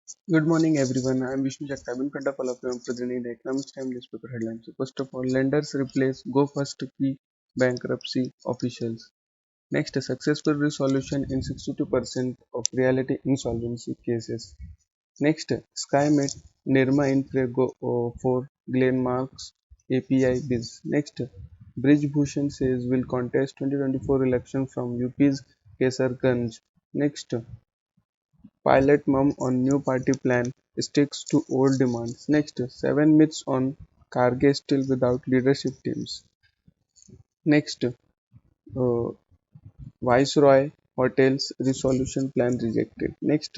Good morning, everyone. I'm Vishnu Jagtap. In front of all of you, I'm presenting the Economics Time newspaper headlines. So first of all, lenders replace Go First key bankruptcy officials. Next, a successful resolution in 62% of reality insolvency cases. Next, SkyMet Nirma Infra for Glenmark's API biz. Next, Brij Bhushan says will contest 2024 election from UP's Kesarganj. Next, Pilot mum on new party plan sticks to old demands. Next, 7 myths on Kargay still without leadership teams. Next, Viceroy Hotels resolution plan rejected. Next,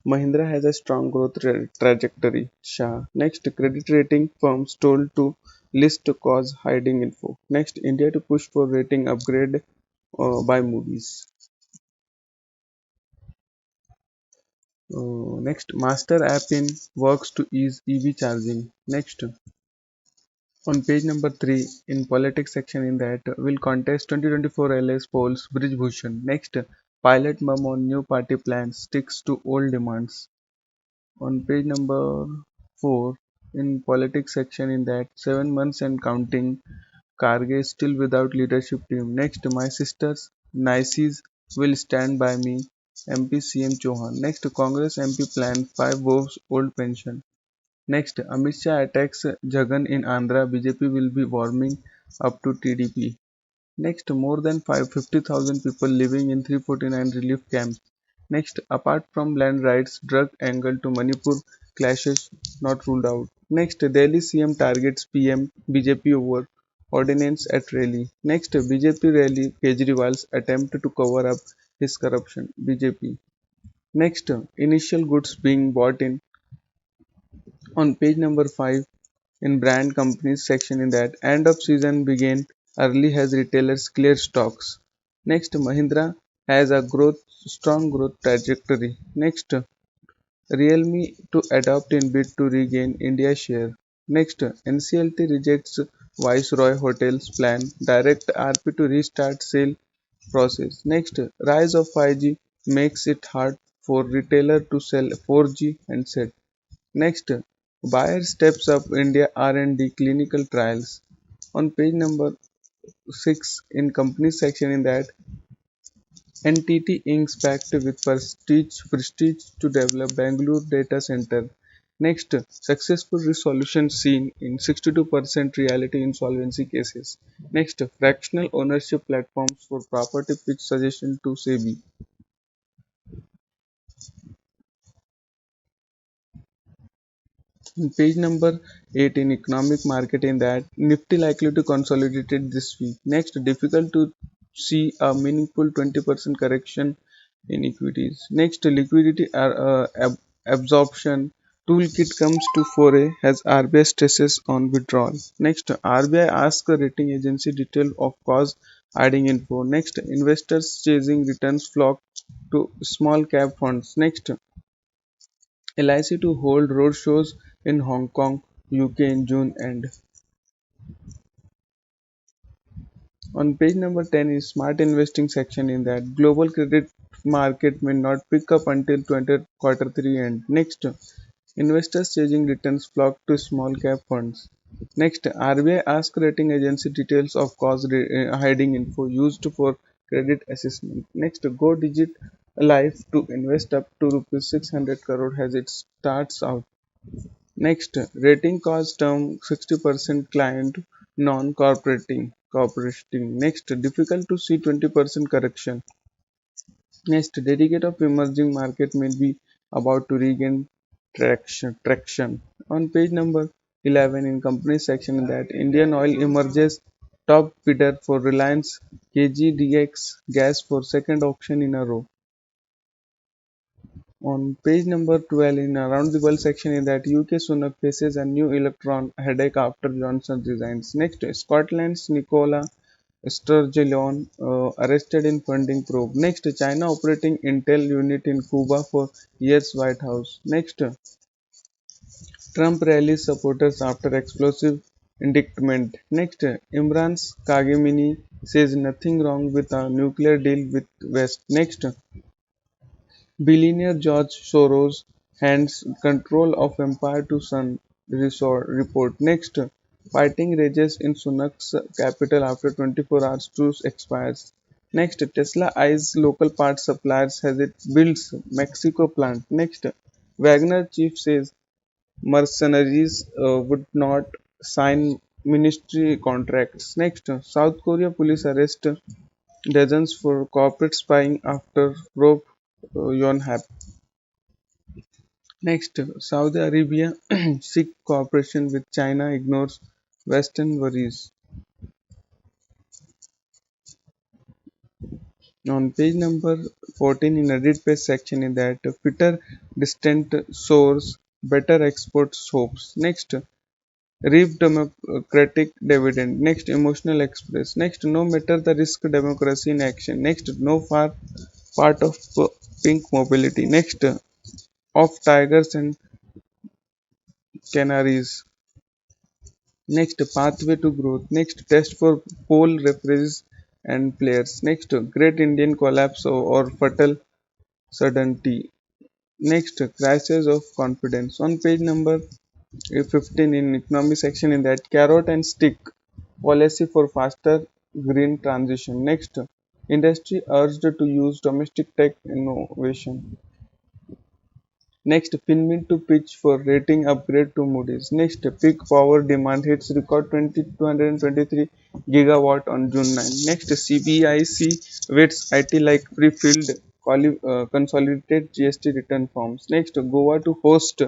Mahindra has a strong growth trajectory. Shah. Next, credit rating firms told to list cause hiding info. Next, India to push for rating upgrade by Moody's. Next, Master app in works to ease EV charging. Next, on page number 3 in politics section in that will contest 2024 LS polls Brij Bhushan. Next, pilot mum on new party plans sticks to old demands. On page number 4 in politics section in that 7 months and counting Kargay still without leadership team. Next, my sisters Nices will stand by me MP CM Chauhan. Next, Congress MP plan 5 woes old pension. Next, Amit Shah attacks Jagan in Andhra. BJP will be warming up to TDP. Next, more than 50,000 people living in 349 relief camps. Next, apart from land rights, drug angle to Manipur clashes not ruled out. Next, Delhi CM targets PM BJP over ordinance at rally. Next, BJP rally Kejriwal's attempt to cover up his corruption. BJP. Next, initial goods being bought in on page number 5 in brand companies section in that end of season began early as retailers clear stocks. Next, Mahindra has a strong growth trajectory. Next, Realme to adopt in bid to regain India share. Next, NCLT rejects Viceroy Hotels plan, direct RP to restart sale process. Next, rise of 5G makes it hard for retailer to sell 4G handset. Next, Bayer steps up India R&D clinical trials. On page number 6 in company section in that NTT Inc. pact with Prestige to develop Bangalore data center. Next, successful resolution seen in 62% reality insolvency cases. Next, fractional ownership platforms for property pitch suggestion to SEBI. Page number 8 in economic market in that Nifty likely to consolidate this week. Next, difficult to see a meaningful 20% correction in equities. Next, liquidity absorption toolkit comes to foray as RBI stresses on withdrawal. Next, RBI asks a rating agency detail of cause adding info. Next, investors chasing returns flock to small cap funds. Next, LIC to hold roadshows in Hong Kong, UK in June end. On page number 10 is smart investing section in that global credit market may not pick up until quarter 3 end. Next, investors chasing returns flock to small cap funds. Next, RBI asks rating agency details of cause hiding info used for credit assessment. Next, Go Digit Life to invest up to rupees 600 crore as it starts out. Next, rating cost term 60% client non-cooperating. Next, difficult to see 20% correction. Next, dedicate of emerging market may be about to regain traction. On page number 11 in company section that Indian Oil emerges top bidder for Reliance KGDX gas for second auction in a row. On page number 12 in Around the World section in that UK Sunak faces a new electron headache after Johnson resigns. Next, Scotland's Nicola Sturgeon arrested in funding probe. Next, China operating intel unit in Cuba for years White House. Next, Trump rallies supporters after explosive indictment. Next, Imran's Kagemini says nothing wrong with a nuclear deal with West. Next, billionaire George Soros hands control of Empire to Sun resort report. Next, fighting rages in Sunak's capital after 24 hours truce expires. Next, Tesla eyes local parts suppliers as it builds Mexico plant. Next, Wagner chief says mercenaries would not sign ministry contracts. Next, South Korea police arrest dozens for corporate spying after probe Yonhap. Next, Saudi Arabia seek cooperation with China ignores Western worries. On page number 14 in edit page section in that fitter distant source better exports hopes. Next, reap democratic dividend. Next, emotional express. Next, no matter the risk democracy in action. Next, no far part of pink mobility. Next, of tigers and canaries. Next, pathway to growth. Next, test for poll referees and players. Next, great Indian collapse or fatal certainty. Next, crisis of confidence. On page number 15 in economy section in that carrot and stick policy for faster green transition. Next, industry urged to use domestic tech innovation. Next, FinMint to pitch for rating upgrade to Moody's. Next, peak power demand hits record 223 gigawatt on June 9. Next, CBIC waits IT like pre-filled consolidated GST return forms. Next, Goa to host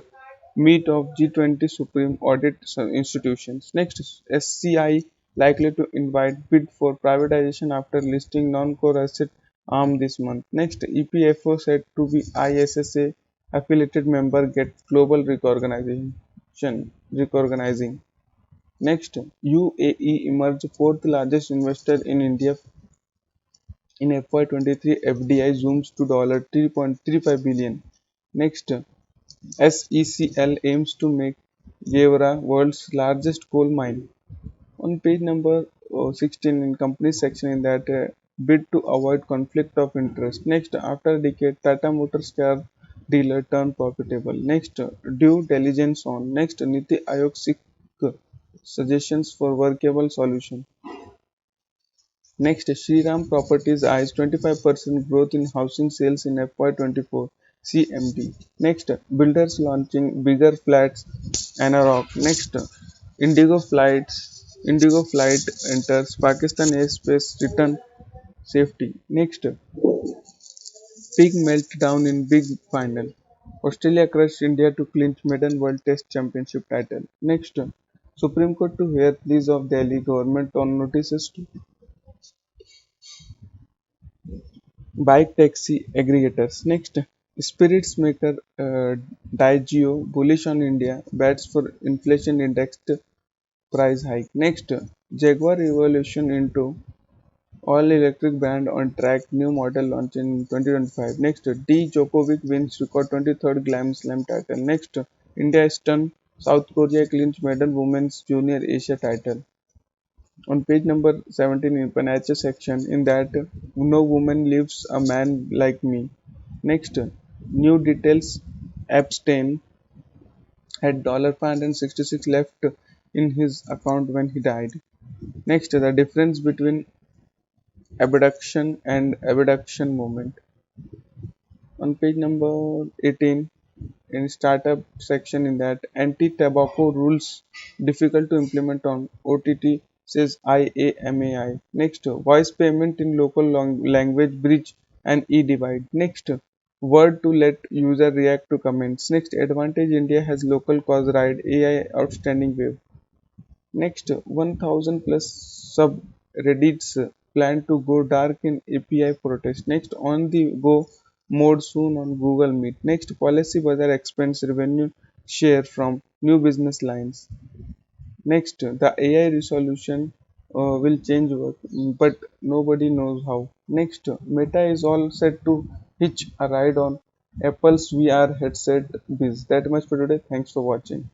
meet of G20 Supreme Audit institutions. Next, SCI likely to invite bid for privatization after listing non-core asset arm this month. Next, EPFO said to be ISSA affiliated member get global recognizing. Next, UAE emerged fourth largest investor in India in FY23. FDI zooms to $3.35 billion. Next, SECL aims to make Gewra world's largest coal mine. On page number 16 in company section in that bid to avoid conflict of interest. Next, after a decade, Tata Motors car dealer turned profitable. Next, due diligence on. Next, Niti Aayog seek suggestions for workable solution. Next, Shriram Properties eyes 25% growth in housing sales in FY24 CMD. Next, builders launching bigger flats Anarok. Next, Indigo flight enters Pakistan airspace return safety. Next, big meltdown in big final. Australia crushed India to clinch maiden World Test Championship title. Next, Supreme Court to hear pleas of Delhi government on notices to bike taxi aggregators. Next, spirits maker Diageo bullish on India bets for inflation indexed price hike. Next, Jaguar Evolution into all electric brand on track, new model launch in 2025. Next, D Djokovic wins record 23rd Grand Slam title. Next, India stun South Korea clinch maiden women's junior Asia title. On page number 17 in Panache section, in that no woman leaves a man like me. Next, new details Epstein had $566 left in his account when he died. Next, the difference between abduction and abduction movement. On page number 18 in startup section in that anti-tobacco rules difficult to implement on OTT says IAMAI. Next, voice payment in local language bridge and e-divide. Next, word to let user react to comments. Next, advantage India has local cause ride AI outstanding wave. Next, 1000 plus subreddits plan to go dark in API protest. Next, on the go mode soon on Google Meet. Next, policy whether expense revenue share from new business lines. Next, the AI resolution will change work, but nobody knows how. Next, Meta is all set to hitch a ride on Apple's VR headset biz. That much for today. Thanks for watching.